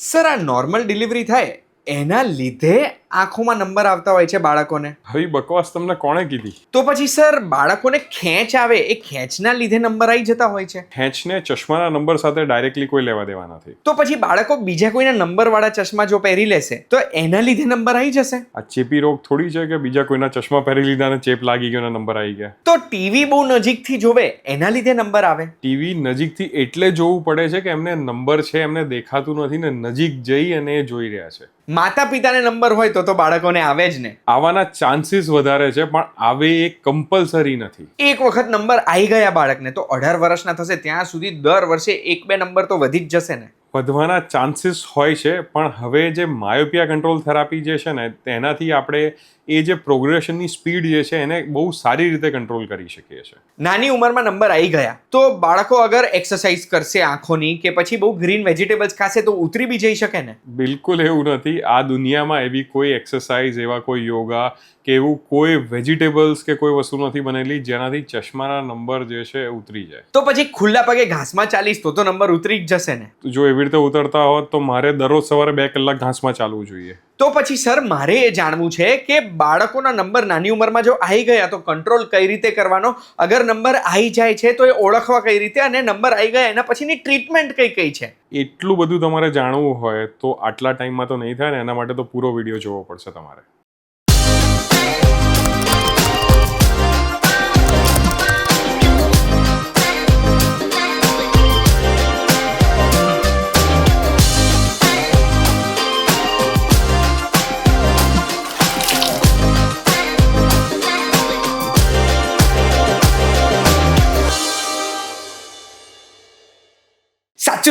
Sir આ normal delivery થાય એના લીધે આંખોમાં નંબર આવતા હોય છે બાળકોને. આવી બકવાસ તમને કોણે કીધી? તો પછી સર બાળકોને ખેંચ આવે એ ખેંચના લીધે નંબર આવી જતા હોય છે. ખેંચને ચશ્માના નંબર સાથે ડાયરેક્ટલી કોઈ લેવા દેવા નથી. તો પછી બાળકો બીજા કોઈના નંબરવાળા ચશ્મા જો પહેરી લેશે તો એના લીધે નંબર આવી જશે. આ ચેપી રોગ થોડી છે કે બીજા કોઈના ચશ્મા પહેરી લીધા અને ચેપ લાગી ગયો અને નંબર આવી ગયા. તો ટીવી બહુ નજીકથી જોવે એના લીધે નંબર આવે. ટીવી નજીકથી એટલે જોવું પડે છે કે એમને નંબર છે એમને દેખાતું નથી ને નજીક જઈ અને એ જોઈ રહ્યા છે. માતા પિતાને નંબર હોય તો બાળકોને આવે જ ને. આવવાના ચાન્સીસ વધારે છે પણ આવે એ કમ્પલસરી નથી. એક વખત નંબર આવી ગયા બાળકને તો 18 વર્ષના થશે ત્યાં સુધી દર વર્ષે 1-2 નંબર તો વધી જ જશે ને. વધવાના ચાન્સીસ હોય છે પણ હવે જે માયોપિયા કંટ્રોલ થેરાપી જે છે ને તેનાથી આપણે એ જે પ્રોગ્રેશનની સ્પીડ જે છે એને બહુ સારી રીતે કંટ્રોલ કરી શકીએ છીએ. નાની ઉંમરમાં નંબર આવી ગયા તો બાળકો અગર એક્સરસાઇઝ કરશે આંખોની કે પછી બહુ ગ્રીન વેજીટેબલ્સ ખાશે તો ઉતરી બી જઈ શકે ને. બિલકુલ એવું નથી. આ દુનિયામાં એવી કોઈ એક્સરસાઇઝ એવા કોઈ યોગા કે એવું કોઈ વેજીટેબલ્સ કે કોઈ વસ્તુ નથી બનેલી જેનાથી ચશ્માના નંબર જે છે ઉતરી જાય. તો પછી ખુલ્લા પગે ઘાસમાં ચાલીશ તો નંબર ઉતરી જ જશે ને. જો એવી રીતે ઉતરતા હોત તો મારે દરરોજ સવારે 2 કલાક ઘાસમાં ચાલવું જોઈએ. તો પછી સર મારે એ જાણવું છે કે બાળકોના નંબર નાની ઉંમરમાં જો આવી ગયા તો કંટ્રોલ કઈ રીતે કરવાનો, અગર નંબર આવી જાય છે તો એ ઓળખવા કઈ રીતે, અને નંબર આવી ગયા એના પછીની ટ્રીટમેન્ટ કઈ છે. એટલું બધું તમારે જાણવું હોય તો આટલા ટાઈમમાં તો નહીં થાય ને. એના માટે તો પૂરો વિડીયો જોવો પડશે તમારે.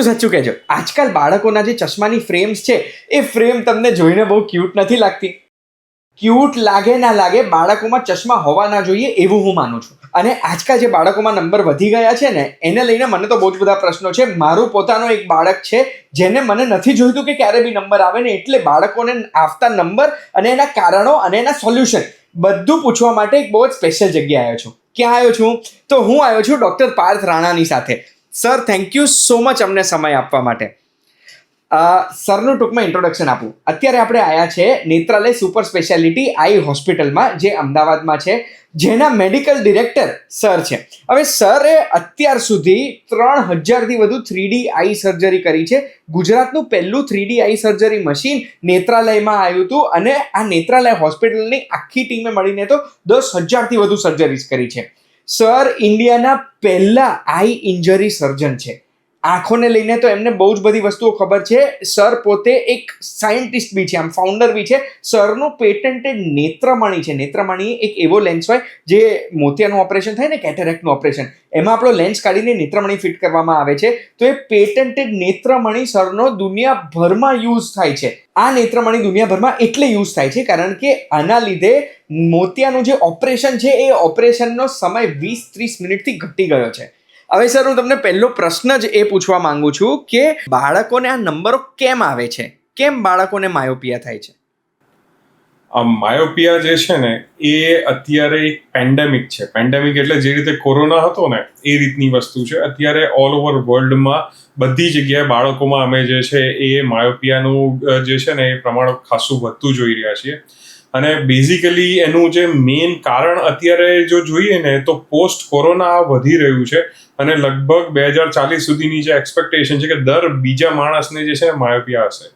સાચું કહેજો, આજકાલ બાળકોના જે ચશ્માની ફ્રેમ્સ છે એ ફ્રેમ તમને જોઈને બહુ ક્યુટ નથી લાગતી? ક્યુટ લાગે ના લાગે, બાળકોમાં ચશ્મા હોવા ના જોઈએ એવું હું માનું છું. અને આજકાલ જે બાળકોમાં નંબર વધી ગયા છે ને એને લઈને મને તો બહુ જ બધા પ્રશ્નો છે. મારું પોતાનો એક બાળક છે જેને મને નથી જોઈતું કે ક્યારે બી નંબર આવે ને, એટલે બાળકોને આવતા નંબર અને એના કારણો અને એના સોલ્યુશન બધું પૂછવા માટે એક બહુ જ સ્પેશિયલ જગ્યાએ આવ્યો છું. ક્યાં આવ્યો છું? તો હું આવ્યો છું ડૉક્ટર પાર્થ રાણાની સાથે. Sir thank you so much અમને સમય આપવા માટે. સરનું ટૂંકમાં ઇન્ટ્રોડક્શન આપું. અત્યારે આપણે આવ્યા છે નેત્રાલય સુપર સ્પેશિયાલિટી આઈ હોસ્પિટલમાં જે અમદાવાદમાં છે, જેના મેડિકલ ડિરેક્ટર સર છે. હવે સરે અત્યાર સુધી 3000થી વધુ 3D આઈ સર્જરી કરી છે. ગુજરાતનું પહેલું 3D આઈ સર્જરી મશીન નેત્રાલયમાં આવ્યું હતું અને આ નેત્રાલય હોસ્પિટલની આખી ટીમે મળીને તો 10,000થી વધુ સર્જરીઝ કરી છે. સર ઇન્ડિયાના પહેલા આઈ ઇન્જરી સર્જન છે. આંખોને લઈને તો એમને બહુ જ બધી વસ્તુઓ ખબર છે. સર પોતે એક સાયન્ટિસ્ટ બી છે, આમ ફાઉન્ડર બી છે. સરનું પેટન્ટેડ નેત્રમણી છે. નેત્રમણી એક એવો લેન્સ હોય જે મોતિયાનું ઓપરેશન થાય ને, કેટેરેક્ટનું ઓપરેશન, એમાં આપણો લેન્સ કાઢીને નેત્રમણી ફિટ કરવામાં આવે છે. તો એ પેટન્ટેડ નેત્રમણી સરનો દુનિયાભરમાં યુઝ થાય છે. આ નેત્રમણી દુનિયાભરમાં એટલે યુઝ થાય છે કારણ કે આના લીધે મોતિયાનું જે ઓપરેશન છે એ ઓપરેશનનો સમય 20-30 મિનિટથી ઘટી ગયો છે. હવે સર હું તમને પહેલો પ્રશ્ન જ એ પૂછવા માંગુ છું કે બાળકોને આ નંબરો કેમ આવે છે? કેમ બાળકોને માયોપિયા થાય છે? આ માયોપિયા જે છે ને એ અત્યારે એક પેન્ડેમિક છે. પેન્ડેમિક એટલે જે રીતે કોરોના હતો ને એ રીતની વસ્તુ છે. અત્યારે ઓલ ઓવર વર્લ્ડમાં બધી જગ્યાએ બાળકોમાં અમે જે છે એ માયોપિયાનું જે છે ને એ પ્રમાણ ખાસું વધતું જોઈ રહ્યા છીએ. અને બેઝિકલી એનું જે મેઇન કારણ અત્યારે જો જોઈએ ને તો પોસ્ટ કોરોના વધી રહ્યું છે. અને લગભગ 2040 સુધીની જે એક્સપેક્ટેશન છે કે દર બીજા માણસને જે છે માયોપિયા હશે.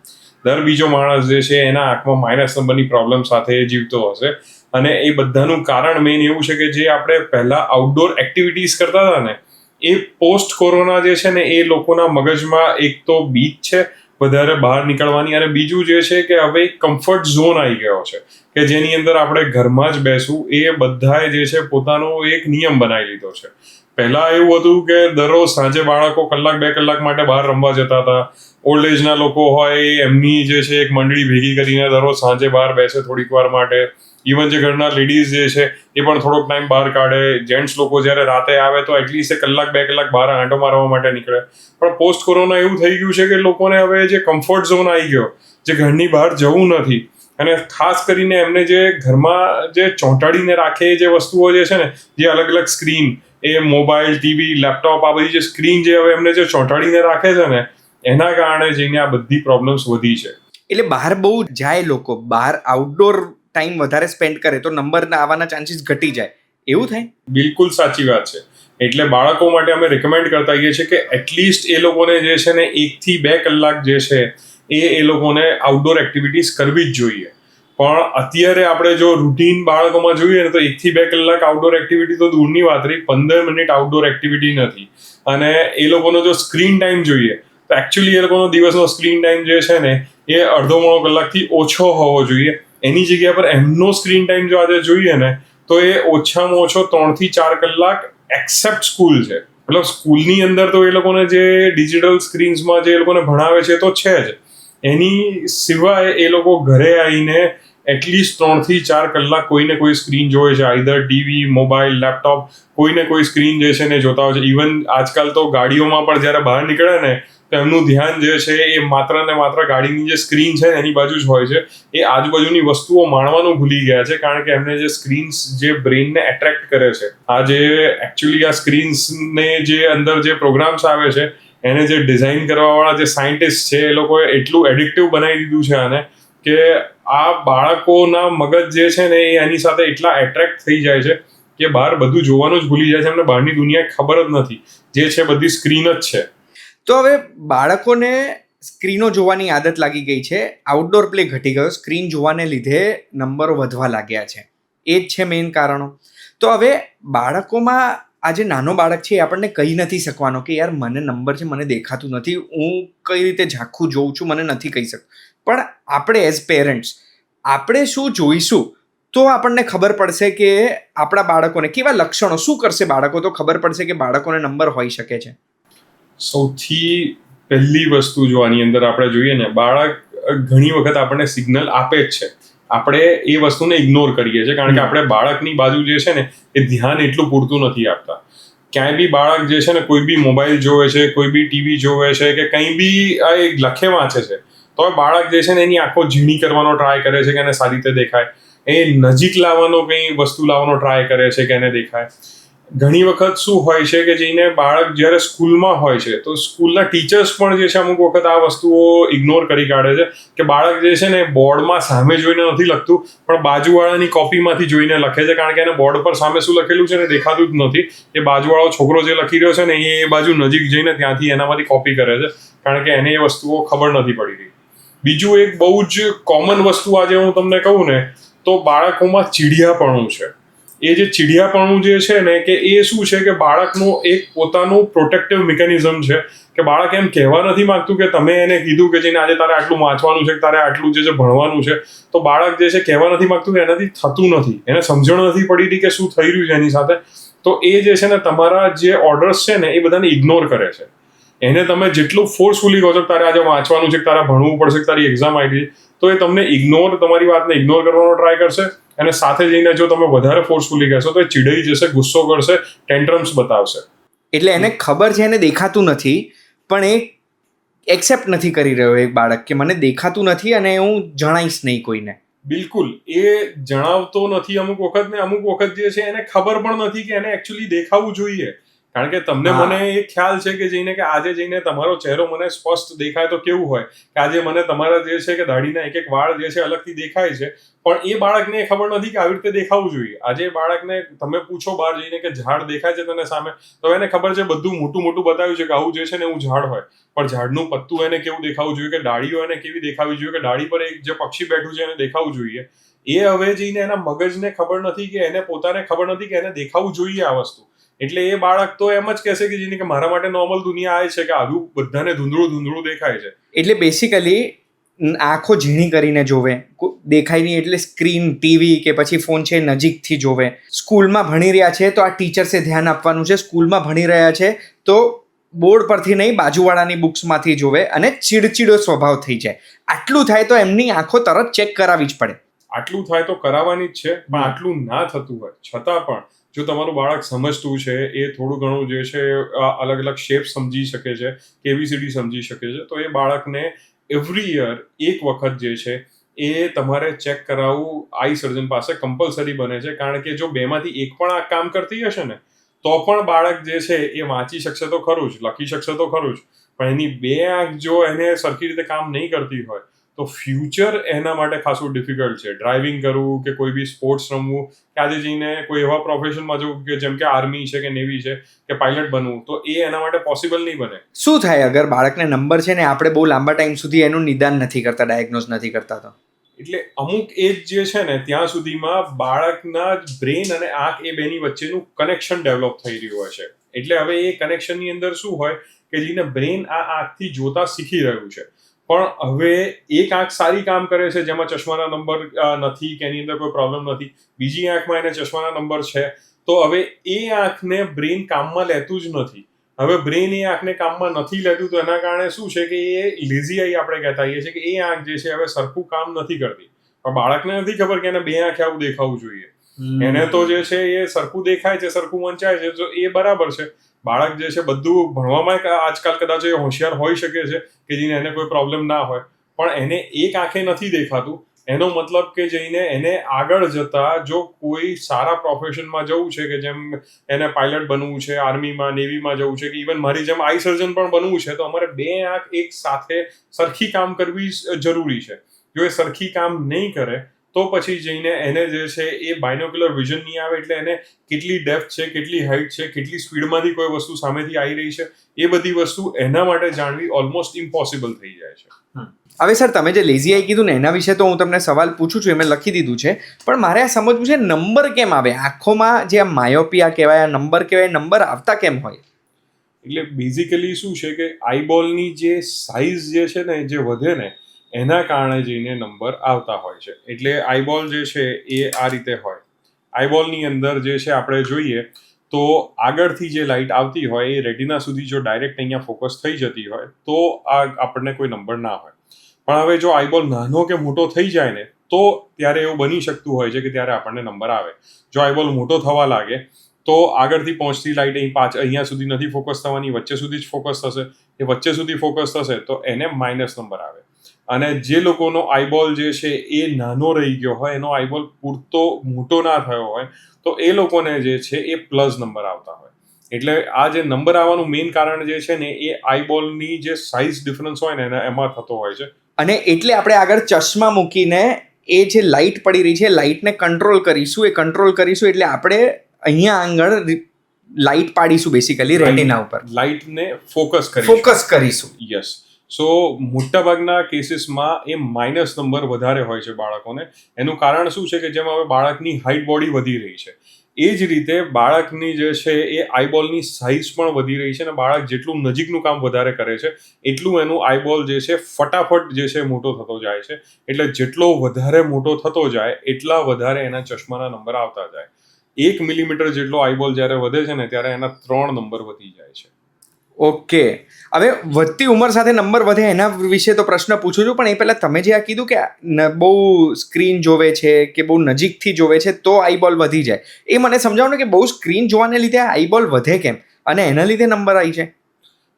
દર બીજો માણસ જે છે એના આંખમાં માઇનસ નંબરની પ્રોબ્લેમ સાથે જીવતો હશે. અને એ બધાનું કારણ મેઇન એવું છે કે જે આપણે પહેલાં આઉટડોર એક્ટિવિટીઝ કરતા હતા ને એ પોસ્ટ કોરોના જે છે ને એ લોકોના મગજમાં એક તો બીક છે વધારે બહાર નીકળવાની, અને બીજું જે છે કે હવે એક કમ્ફર્ટ ઝોન આવી ગયો છે કે જેની અંદર આપણે ઘરમાં જ બેસવું એ બધાએ જે છે પોતાનો એક નિયમ બનાવી લીધો છે. પહેલાં એવું હતું કે દરરોજ સાંજે બાળકો 1-2 કલાક માટે બહાર રમવા જતા હતા. ઓલ્ડ એજના લોકો હોય એમની જે છે એક મંડળી ભેગી કરીને દરરોજ સાંજે બહાર બેસે થોડીક વાર માટે. ઇવન જે ઘરના લેડીઝ જે છે એ પણ થોડોક ટાઈમ બહાર કાઢે. જેન્ટ્સ લોકો જ્યારે રાતે આવે તો એટલીસ્ટ 1-2 કલાક બહાર આંટો મારવા માટે નીકળે. પણ પોસ્ટ કોરોના એવું થઈ ગયું છે કે લોકોને હવે જે કમ્ફર્ટ ઝોન આવી ગયો, જે ઘરની બહાર જવું નથી, અને ખાસ કરીને એમને જે ઘરમાં જે ચોંટાડીને રાખે જે વસ્તુઓ જે છે ને, જે અલગ અલગ સ્ક્રીન, એ મોબાઈલ, ટીવી, લેપટોપ, આ બધી જે સ્ક્રીન જે હવે એમને જે ચોંટાડીને રાખે છે ને એના કારણે જઈને આ બધી પ્રોબ્લેમ્સ વધી છે. એટલે બહાર બહુ જાય લોકો, બહાર આઉટડોર ટાઈમ વધારે સ્પેન્ડ કરે તો નંબર આવવાના ચાન્સીસ ઘટી જાય, એવું થાય? બિલકુલ સાચી વાત છે. એટલે બાળકો માટે અમે રિકમેન્ડ કરતા હોઈએ છીએ કે એટલીસ્ટ એ લોકોને જે છે ને 1 થી 2 કલાક જે છે એ લોકોને આઉટડોર એક્ટિવિટીઝ કરવી જ જોઈએ. પણ અત્યારે આપણે જો રૂટીન બાળકોમાં જોઈએ ને તો 1 થી 2 કલાક આઉટડોર એક્ટિવિટી તો દૂરની વાત રહી, 15 મિનિટ આઉટડોર એક્ટિવિટી નથી. અને એ લોકોનો જો સ્ક્રીન ટાઈમ જોઈએ તો એકચ્યુઅલી એ લોકોનો દિવસનો સ્ક્રીન ટાઈમ જે છે ને એ અડધો પોણો કલાકથી ઓછો હોવો જોઈએ. એની જગ્યા પર એમનો સ્ક્રીન ટાઈમ જો આજે જોઈએ ને તો એ ઓછામાં ઓછો 3 થી 4 કલાક એક્સેપ્ટ સ્કૂલ છે. મતલબ સ્કૂલની અંદર તો એ લોકોને જે ડિજિટલ સ્ક્રીન્સમાં જે એ લોકોને ભણાવે છે તો છે જ, એની સિવાય એ લોકો ઘરે આવીને એટલીસ્ટ 3 થી 4 કલાક કોઈને કોઈ સ્ક્રીન જોવે છે, આઈધર ટીવી, મોબાઈલ, લેપટોપ, કોઈને કોઈ સ્ક્રીન જે છે ને જોતા હોય છે. ઇવન આજકાલ તો ગાડીઓમાં પણ જ્યારે બહાર નીકળે ને તો એમનું ધ્યાન જે છે એ માત્ર ને માત્ર ગાડીની જે સ્ક્રીન છે એની બાજુ જ હોય છે. એ આજુબાજુની વસ્તુઓ માણવાનું ભૂલી ગયા છે, કારણ કે એમને જે સ્ક્રીન્સ જે બ્રેઇનને એટ્રેક્ટ કરે છે, આ જે એકચ્યુઅલી આ સ્ક્રીન્સને જે અંદર જે પ્રોગ્રામ્સ આવે છે એને જે ડિઝાઇન કરવાવાળા જે સાયન્ટિસ્ટ છે એ લોકોએ એટલું એડિક્ટિવ બનાવી દીધું છે આને કે આ બાળકોના મગજ જે છે ને એ એની સાથે એટલા એટ્રેક્ટ થઈ જાય છે કે બહાર બધું જોવાનું જ ભૂલી જાય છે. એમને બહારની દુનિયા ખબર જ નથી, જે છે બધી સ્ક્રીન જ છે. તો હવે બાળકોને સ્ક્રીનો જોવાની આદત લાગી ગઈ છે, આઉટડોર પ્લે ઘટી ગયો, સ્ક્રીન જોવાને લીધે નંબરો વધવા લાગ્યા છે, એ જ છે મેઇન કારણો. તો હવે બાળકોમાં આ જે નાનો બાળક છે એ આપણને કહી નથી શકવાનો કે યાર મને નંબર છે, મને દેખાતું નથી, હું કઈ રીતે ઝાંખું જોઉં છું મને નથી કહી શકતું. પણ આપણે એઝ પેરેન્ટ્સ આપણે શું જોઈશું તો આપણને ખબર પડશે કે આપણા બાળકોને કેવા લક્ષણો, શું કરશે બાળકો તો ખબર પડશે કે બાળકોને નંબર હોઈ શકે છે? સૌથી પહેલી વસ્તુ જો આની અંદર આપણે જોઈએ ને, બાળક ઘણી વખત આપણને સિગ્નલ આપે જ છે, આપણે એ વસ્તુને ઇગ્નોર કરીએ છીએ કારણ કે આપણે બાળકની બાજુ જે છે ને એ ધ્યાન એટલું પૂરતું નથી આપતા. ક્યાંય બી બાળક જે છે ને કોઈ બી મોબાઈલ જોવે છે, કોઈ બી ટીવી જોવે છે કે કંઈ બી લખે વાંચે છે તો બાળક જે છે ને એની આંખો ઝીણી કરવાનો ટ્રાય કરે છે કે એને સારી રીતે દેખાય, એ નજીક લાવવાનો કંઈ વસ્તુ લાવવાનો ટ્રાય કરે છે કે એને દેખાય. ઘણી વખત શું હોય છે કે જઈને બાળક જ્યારે સ્કૂલમાં હોય છે તો સ્કૂલના ટીચર્સ પણ જે છે અમુક વખત આ વસ્તુઓ ઇગ્નોર કરી કાઢે છે કે બાળક જે છે ને બોર્ડમાં સામે જોઈને નથી લખતું પણ બાજુવાળાની કોપીમાંથી જોઈને લખે છે, કારણ કે એને બોર્ડ પર સામે શું લખેલું છે ને દેખાતું જ નથી. એ બાજુવાળો છોકરો જે લખી રહ્યો છે ને એ બાજુ નજીક જઈને ત્યાંથી એનામાંથી કોપી કરે છે, કારણ કે એને એ વસ્તુઓ ખબર નથી પડી રહી. બીજું એક બહુ જ કોમન વસ્તુ આજે હું તમને કહું ને તો બાળકોમાં ચીડિયાપણું છે. એ જે ચીડિયાપણું જે છે ને કે એ શું છે કે બાળકનું એક પોતાનું પ્રોટેક્ટિવ મિકેનિઝમ છે કે બાળક એમ કહેવા નથી માંગતું કે તમે એને કીધું કે જેને આજે તારે આટલું વાંચવાનું છે, તારે આટલું જે છે ભણવાનું છે, તો બાળક જે છે કહેવા નથી માંગતું કે એનાથી થતું નથી, એને સમજણ નથી પડી રહી કે શું થઈ રહ્યું છે એની સાથે. તો એ જે છે ને તમારા જે ઓર્ડર્સ છે ને એ બધાને ઇગ્નોર કરે છે. એને તમે જેટલું ફોર્સફુલી કહો છો કે તારે આજે વાંચવાનું છે, તારે ભણવું પડશે, તારી એક્ઝામ આવી તો એ તમને તમારી વાતને ઇગ્નોર કરવાનો ટ્રાય કરશે. અને સાથે જઈને જો તમે વધારે ફોર્સફુલી કહેશો તો એ ચીડાઈ જશે, ગુસ્સો કરશે, ટેન્ટ્રમ્સ બતાવશે. એટલે એને ખબર છે, એને દેખાતું નથી પણ એ એક્સેપ્ટ નથી કરી રહ્યો એક બાળક કે મને દેખાતું નથી અને હું જણાઈશ નહીં કોઈને. બિલકુલ, એ જણાવતો નથી અમુક વખત ને અમુક વખત જે છે એને ખબર પણ નથી કે એને એકચ્યુઅલી દેખાવું જોઈએ. કારણ કે તમને મને એ ખ્યાલ છે કે જઈને કે આજે જઈને તમારો ચહેરો મને સ્પષ્ટ દેખાય તો કેવું હોય કે આજે મને તમારા જે છે કે દાઢીના એક વાળ જે છે અલગથી દેખાય છે, પણ એ બાળકને ખબર નથી કે આવી રીતે દેખાવું જોઈએ. આજે બાળકને તમે પૂછો બહાર જઈને કે ઝાડ દેખાય છે તને સામે, તો એને ખબર છે બધું મોટું મોટું બતાવ્યું છે કે આવું જે છે ને એવું ઝાડ હોય, પણ ઝાડનું પત્તું એને કેવું દેખાવું જોઈએ, કે ડાળીઓ એને કેવી દેખાવી જોઈએ, કે ડાળી પર એક જે પક્ષી બેઠું છે એને દેખાવું જોઈએ. એ હવે જઈને એના મગજને ખબર નથી કે એને પોતાને ખબર નથી કે એને દેખાવું જોઈએ આ વસ્તુ. એટલે એ બાળક તો એમ જ કહેશે કે જેને કે મારા માટે નોર્મલ દુનિયા આ છે કે આવું બધાને ધૂંધળું દેખાય છે. એટલે બેસિકલી આંખો ઝીણી કરીને જોવે, દેખાય નહીં એટલે સ્ક્રીન, ટીવી કે પછી ફોન છે નજીકથી જોવે. સ્કૂલમાં ભણી રહ્યા છે તો આ ટીચર્સે ધ્યાન આપવાનું છે, સ્કૂલમાં ભણી રહ્યા છે તો બોર્ડ પરથી નહીં બાજુવાળાની બુક્સમાંથી જોવે અને ચીડચીડો સ્વભાવ થઈ જાય. આટલું થાય તો એમની આંખો તરત ચેક કરાવવી જ પડે. આટલું થાય તો કરાવવાની જ છે, પણ આટલું ના થતું હોય છતાં પણ જો તમારું બાળક સમજતું છે, એ થોડું ઘણું જે છે અલગ અલગ શેપ સમજી શકે છે, ABCD સમજી શકે છે, તો એ બાળકને એવરી યર એક વખત જે છે એ તમારે ચેક કરાવવું આઈ સર્જન પાસે કમ્પલસરી બને છે. કારણ કે જો બેમાંથી એક પણ આ કામ કરતી હશે ને તો પણ બાળક જે છે એ વાંચી શકશે તો ખરું જ, લખી શકશે તો ખરું જ, પણ એની બે આંખ જો એને સરખી રીતે કામ નહીં કરતી હોય તો ફ્યુચર એના માટે ખાસું ડિફિકલ્ટ છે. ડ્રાઇવિંગ કરવું કે કોઈ બી સ્પોર્ટ્સ રમવું કે આજે જઈને કોઈ એવા પ્રોફેશનમાં જવું કે જેમ કે આર્મી છે કે નેવી છે કે પાયલટ બનવું, તો એ એના માટે પોસિબલ નહીં બને. શું થાય અગર બાળકને નંબર છે ને આપણે બહુ લાંબા ટાઈમ સુધી એનું નિદાન નથી કરતા, ડાયગ્નોઝ નથી કરતા તો? એટલે અમુક એજ જે છે ને ત્યાં સુધીમાં બાળકના બ્રેન અને આંખ એ બેની વચ્ચેનું કનેક્શન ડેવલપ થઈ રહ્યું હોય છે. એટલે હવે એ કનેક્શનની અંદર શું હોય કે જેને બ્રેન આ આંખથી જોતા શીખી રહ્યું છે, પણ હવે એક આંખ સારી કામ કરે છે જેમાં ચશ્માના નંબર નથી કે એની અંદર કોઈ પ્રોબ્લેમ નથી, બીજી આંખમાં એને ચશ્માના નંબર છે, તો હવે એ આંખને બ્રેન કામમાં લેતું જ નથી. હવે બ્રેન એ આંખને કામમાં નથી લેતું તો એના કારણે શું છે કે એ લેઝી આઈ આપણે કહેતા હોઈએ છીએ કે એ આંખ જે છે હવે સરખું કામ નથી કરતી. પણ બાળકને નથી ખબર કે એને બે આંખે આવું દેખાવું જોઈએ. એને તો જે છે એ સરખું દેખાય છે, સરખું વંચાય છે, તો એ બરાબર છે. બાળક જે છે બધું ભણવામાં આજકાલ કદાચ એ હોશિયાર હોઈ શકે છે કે જેને એને કોઈ પ્રોબ્લેમ ના હોય, પણ એને એક આંખે નથી દેખાતું. એનો મતલબ કે જઈને એને આગળ જતા જો કોઈ સારા પ્રોફેશનમાં જવું છે કે જેમ એને પાયલટ બનવું છે, આર્મીમાં, નેવીમાં જવું છે, કે ઇવન મારી જેમ આઈ સર્જન પણ બનવું છે, તો અમારે બે આંખ એક સાથે સરખી કામ કરવી જરૂરી છે. જો એ સરખી કામ નહીં કરે તો પછી જઈને એને જે છે એ બાયનોક્યુલર વિઝન નહીં આવે, એટલે એને કેટલી ડેપ્થ છે, કેટલી હાઇટ છે, કેટલી સ્પીડમાંથી કોઈ વસ્તુ સામેથી આવી રહી છે, એ બધી વસ્તુ એના માટે જાણવી ઓલમોસ્ટ ઇમ્પોસિબલ થઈ જાય છે. હવે સર તમે જે લેઝી આઈ કીધું ને એના વિશે તો હું તમને સવાલ પૂછું છું, એ મેં લખી દીધું છે, પણ મારે આ સમજવું છે નંબર કેમ આવે આંખોમાં, જે આ માયોપિયા કહેવાય, આ નંબર કહેવાય, નંબર આવતા કેમ હોય? એટલે બેઝિકલી શું છે કે આઈબોલની જે સાઇઝ જે છે ને જે વધે ને એના કારણે જઈને નંબર આવતા હોય છે. એટલે આઈબોલ જે છે એ આ રીતે હોય. આઈબોલની અંદર જે છે આપણે જોઈએ તો આગળથી જે લાઇટ આવતી હોય એ રેટિના સુધી જો ડાયરેક્ટ અહીંયા ફોકસ થઈ જતી હોય તો આ આપણને કોઈ નંબર ના હોય. પણ હવે જો આઈબોલ નાનો કે મોટો થઈ જાય ને તો ત્યારે એવું બની શકતું હોય છે કે ત્યારે આપણને નંબર આવે. જો આઈબોલ મોટો થવા લાગે તો આગળથી પહોંચતી લાઇટ અહીંયા સુધી નથી ફોકસ થવાની, વચ્ચે સુધી જ ફોકસ થશે. એ વચ્ચે સુધી ફોકસ થશે તો એને માઇનસ નંબર આવે. અને જે લોકોનો આઈબોલ જે છે એ નાનો રહી ગયો હોય, એનો આઈબોલ પૂરતો મોટો ના થયો હોય, તો એ લોકોને જે છે એ પ્લસ નંબર આવતા હોય. એટલે આ જે નંબર આવવાનું મેઇન કારણ જે છે ને એ આઈબોલની જે સાઇઝ ડિફરન્સ હોય ને એમાં થતો હોય છે. અને એટલે આપણે આગળ ચશ્મા મૂકીને એ જે લાઇટ પડી રહી છે લાઇટને કંટ્રોલ કરીશું, એ કંટ્રોલ કરીશું એટલે આપણે અહીંયા આગળ લાઇટ પાડીશું બેસિકલી રેટિના ઉપર, લાઇટને ફોકસ કરીશું. યસ. સો મોટાભાગના કેસીસમાં એ માઇનસ નંબર વધારે હોય છે બાળકોને. એનું કારણ શું છે કે જેમ હવે બાળકની હાઇટ બોડી વધી રહી છે એ જ રીતે બાળકની જે છે એ આઈબોલની સાઇઝ પણ વધી રહી છે, અને બાળક જેટલું નજીકનું કામ વધારે કરે છે એટલું એનું આઈબોલ જે છે ફટાફટ જે છે મોટો થતો જાય છે. એટલે જેટલો વધારે મોટો થતો જાય એટલા વધારે એના ચશ્માના નંબર આવતા જાય. 1 મિલીમીટર જેટલો આઈબોલ જ્યારે વધે છે ને ત્યારે એના 3 નંબર વધી જાય છે. ઓકે, હવે વધતી ઉંમર સાથે નંબર વધે એના વિશે તો પ્રશ્ન પૂછું છું, પણ એ પહેલાં તમે જે આ કીધું કે બહુ સ્ક્રીન જોવે છે કે બહુ નજીકથી જોવે છે તો આઈબોલ વધી જાય, એ મને સમજાવો ને કે બહુ સ્ક્રીન જોવાને લીધે આઈબોલ વધે કેમ અને એના લીધે નંબર આવી છે?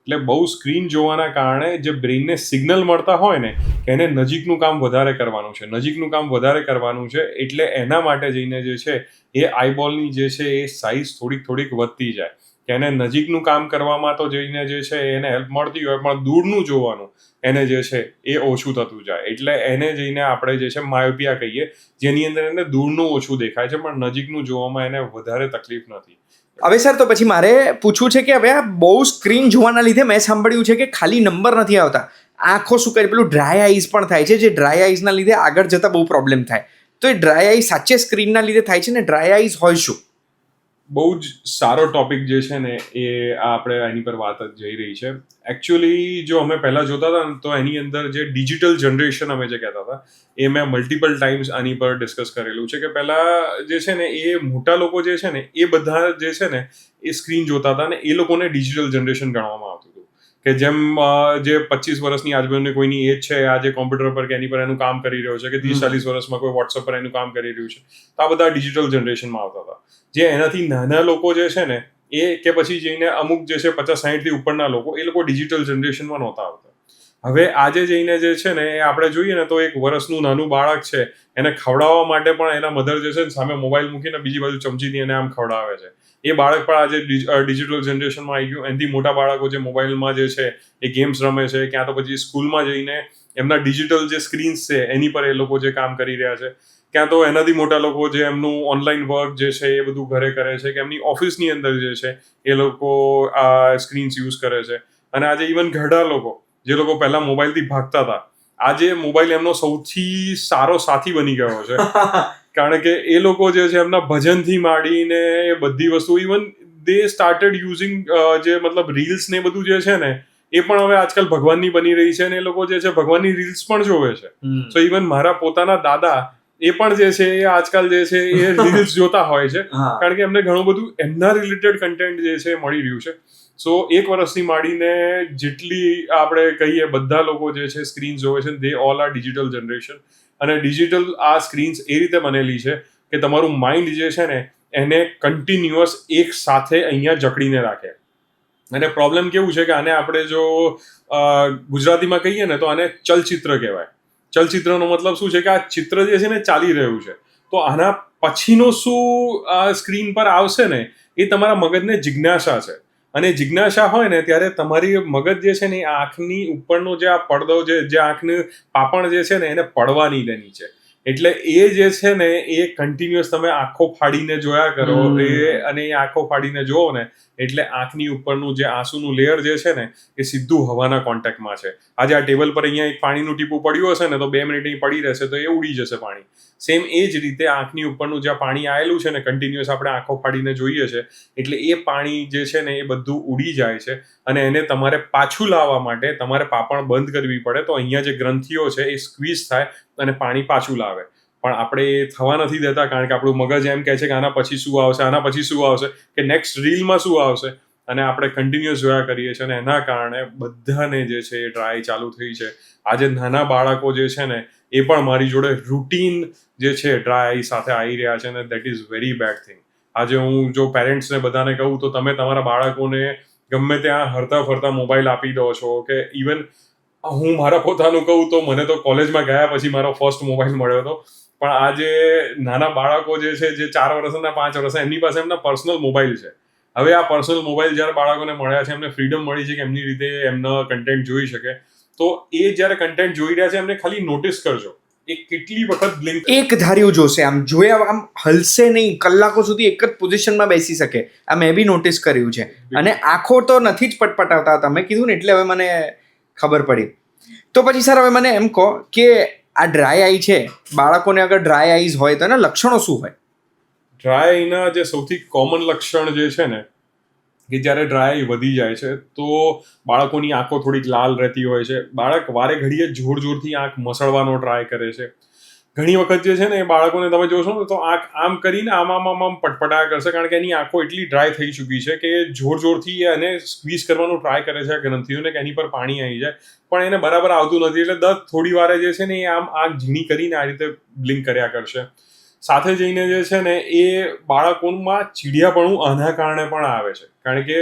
એટલે બહુ સ્ક્રીન જોવાના કારણે જે બ્રેઇનને સિગ્નલ મળતા હોય ને કે એને નજીકનું કામ વધારે કરવાનું છે, નજીકનું કામ વધારે કરવાનું છે, એટલે એના માટે જઈને જે છે એ આઈબોલની જે છે એ સાઇઝ થોડીક વધતી જાય. કે એને નજીકનું કામ કરવામાં તો જઈને જે છે એને હેલ્પ મળતી હોય, પણ દૂરનું જોવાનું એને જે છે એ ઓછું થતું જાય. એટલે એને જઈને આપણે જે છે માયોપિયા કહીએ, જેની અંદર એને દૂરનું ઓછું દેખાય છે પણ નજીકનું જોવામાં એને વધારે તકલીફ નથી. હવે સર તો પછી મારે પૂછવું છે કે હવે આ બહુ સ્ક્રીન જોવાના લીધે મેં સાંભળ્યું છે કે ખાલી નંબર નથી આવતા, આંખો શું કરે, પેલું ડ્રાય આઈઝ પણ થાય છે, જે ડ્રાય આઈઝના લીધે આગળ જતાં બહુ પ્રોબ્લેમ થાય. તો એ ડ્રાય આઈઝ સાચે સ્ક્રીનના લીધે થાય છે ને ડ્રાય આઈઝ હોય શું? બહુ જ સારો ટોપિક જે છે ને એ આપણે એની પર વાત જ જઈ રહી છે. એકચ્યુઅલી જો અમે પહેલાં જોતા હતા ને તો એની અંદર જે ડિજિટલ જનરેશન અમે જે કહેતા હતા એ મેં મલ્ટિપલ ટાઈમ્સ આની પર ડિસ્કસ કરેલું છે કે પહેલાં જે છે ને એ મોટા લોકો જે છે ને એ બધા જે છે ને એ સ્ક્રીન જોતા હતા ને એ લોકોને ડિજિટલ જનરેશન ગણવામાં આવતું હતું. કે જેમ જે 25 વર્ષની આજુબાજુની કોઈની એજ છે, આજે કોમ્પ્યુટર પર કે એની પર એનું કામ કરી રહ્યો છે, કે 30-40 વર્ષમાં કોઈ વોટ્સઅપ પર એનું કામ કરી રહ્યું છે, તો આ બધા ડિજિટલ જનરેશનમાં આવતા હતા. જે એનાથી નાના લોકો જે છે ને એ કે પછી જઈને અમુક જે છે 50-60 થી ઉપરના લોકો, એ લોકો ડિજિટલ જનરેશનમાં નહોતા આવતા. હવે આજે જઈને જે છે ને એ આપણે જોઈએ ને તો 1 વર્ષનું નાનું બાળક છે એને ખવડાવવા માટે પણ એના મધર જે છે ને સામે મોબાઈલ મૂકીને બીજી બાજુ ચમચીથી એને આમ ખવડાવે છે. એ બાળક પણ આજે ડિજિટલ જનરેશનમાં આવી ગયું. એનાથી મોટા બાળકો જે મોબાઈલમાં જે છે એ ગેમ્સ રમે છે, ક્યાં તો પછી સ્કૂલમાં જઈને એમના ડિજિટલ જે સ્ક્રીન્સ છે એની પર એ લોકો જે કામ કરી રહ્યા છે, ક્યાં તો એનાથી મોટા લોકો જે એમનું ઓનલાઈન વર્ક જે છે એ બધું ઘરે કરે છે, કે એમની ઓફિસની અંદર જે છે એ લોકો આ સ્ક્રીન્સ યુઝ કરે છે. અને આજે ઇવન ઘરડા લોકો, જે લોકો પહેલા મોબાઈલથી ભાગતા હતા, આજે મોબાઈલ એમનો સૌથી સારો સાથી બની ગયો છે. કારણ કે એ લોકો જે છે એમના ભજનથી માંડીને એ બધી વસ્તુ, ઇવન દે સ્ટાર્ટેડ યુઝિંગ જે મતલબ રીલ્સ ને બધું જે છે ને એ પણ હવે આજકાલ ભગવાનની બની રહી છે, અને એ લોકો જે છે ભગવાનની રીલ્સ પણ જોવે છે. સો ઇવન મારા પોતાના દાદા એ પણ જે છે એ આજકાલ જે છે એ રીલ્સ જોતા હોય છે, કારણ કે એમને ઘણું બધું એમના રિલેટેડ કન્ટેન્ટ જે છે મળી રહ્યું છે. સો 1 વર્ષથી માંડીને જેટલી આપણે કહીએ બધા લોકો જે છે સ્ક્રીન જોવે છે, દે ઓલ આર ડિજિટલ જનરેશન. અને ડિજિટલ આ સ્ક્રીન્સ એ રીતે બનેલી છે કે તમારું માઇન્ડ જે છે ને એને કન્ટિન્યુઅસ એક સાથે અહીંયા જકડીને રાખે. અને પ્રોબ્લેમ કેવું છે કે આને આપણે જો ગુજરાતીમાં કહીએ ને તો આને ચલચિત્ર કહેવાય. ચલચિત્રનો મતલબ શું છે કે આ ચિત્ર જે છે ને ચાલી રહ્યું છે, તો આના પછીનો શું સ્ક્રીન પર આવશે ને એ તમારા મગજને જિજ્ઞાસા છે. અને જિજ્ઞાસા હોય ને ત્યારે તમારી મગજ જે છે ને એ આંખની ઉપરનો જે આ પડદો જે આંખનું પાપણ જે છે ને એને પડવા નહીં દે નીચે. એટલે એ જે છે ને એ કન્ટિન્યુઅસ તમે આંખો ફાડીને જોયા કરો, અને એ આંખો ફાડીને જોવો ને એટલે આંખની ઉપરનું જે આંસુનું લેયર જે છે ને એ સીધું હવાના કોન્ટેક્ટમાં છે. આજે આ ટેબલ પર અહીંયા એક પાણીનું ટીપું પડ્યું હશે ને તો 2 મિનિટ અહીં પડી રહેશે તો એ ઉડી જશે પાણી. સેમ એ જ રીતે આંખની ઉપરનું જે પાણી આવેલું છે ને કન્ટિન્યુઅસ આપણે આંખો ફાડીને જોઈએ છે, એટલે એ પાણી જે છે ને એ બધું ઉડી જાય છે. અને એને તમારે પાછું લાવવા માટે તમારે પાપણ બંધ કરવી પડે, તો અહીંયા જે ગ્રંથિઓ છે એ સ્ક્વીઝ થાય અને પાણી પાછું લાવે. પણ આપણે એ થવા નથી દેતા, કારણ કે આપણું મગજ એમ કહે છે કે આના પછી શું આવશે, આના પછી શું આવશે, કે નેક્સ્ટ રીલમાં શું આવશે, અને આપણે કન્ટિન્યુઅસ જોયા કરીએ છીએ. અને એના કારણે બધાને જે છે એ ડ્રાય ચાલુ થઈ છે. આજે નાના બાળકો જે છે ને એ પણ મારી જોડે રૂટીન જે છે ડ્રાય સાથે આવી રહ્યા છે, અને that is very bad thing. આજે હું જો પેરેન્ટ્સને બધાને કહું તો તમે તમારા બાળકોને ગમે ત્યાં હરતા ફરતા મોબાઈલ આપી દો છો, કે ઇવન હું મારા પોતાનું કહું તો મને તો કોલેજમાં ગયા પછી મારો ફર્સ્ટ મોબાઈલ મળ્યો હતો. પણ આ જે નાના બાળકો જે છે, જે 4 વર્ષના 5 વર્ષના, એમની પાસે એમના પર્સનલ મોબાઈલ છે. હવે આ પર્સનલ મોબાઈલ જ્યારે બાળકોને મળ્યા છે, એમને ફ્રીડમ મળી છે કે એમની રીતે એમનો કન્ટેન્ટ જોઈ શકે, તો એ જ્યારે કન્ટેન્ટ જોઈ રહ્યા છે એમને ખાલી નોટિસ કરજો એ કેટલી વખત બ્લિંક એક ધાર્યું જોશે, આમ જોયા આમ હલશે નહીં, કલાકો સુધી એક જ પોઝિશનમાં બેસી શકે. આ મેં બી નોટિસ કર્યું છે. અને આંખો તો નથી જ પટપટાવતા, તમે કીધું ને એટલે હવે મને ખબર પડી. તો પછી સર હવે મને એમ કહો કે આ ડ્રાય આઈ છે, બાળકોને અગર ડ્રાય આઈઝ હોય તો એના લક્ષણો શું હોય? ડ્રાય આઈના જે સૌથી કોમન લક્ષણ જે છે ને, કે જ્યારે ડ્રાય આઈ વધી જાય છે તો બાળકોની આંખો થોડીક લાલ રહેતી હોય છે. બાળક વારે ઘડીએ જોરથી આંખ મસળવાનો ટ્રાય કરે છે. ઘણી વખત જે છે ને એ બાળકોને તમે જોશો ને તો આંખ આમ કરીને આમ પટપટાયા કરશે, કારણ કે એની આંખો એટલી ડ્રાય થઈ ચૂકી છે કે જોરથી એને સ્ક્વીઝ કરવાનો ટ્રાય કરે છે ગ્રંથિઓને, કે એની પર પાણી આવી જાય, પણ એને બરાબર આવતું નથી. એટલે દર થોડી વારે જે છે ને એ આમ આંખ ઝીણી કરીને આ રીતે બ્લિંક કર્યા કરશે. સાથે જઈને જે છે ને એ બાળકોમાં ચીડિયાપણું આના કારણે પણ આવે છે, કારણ કે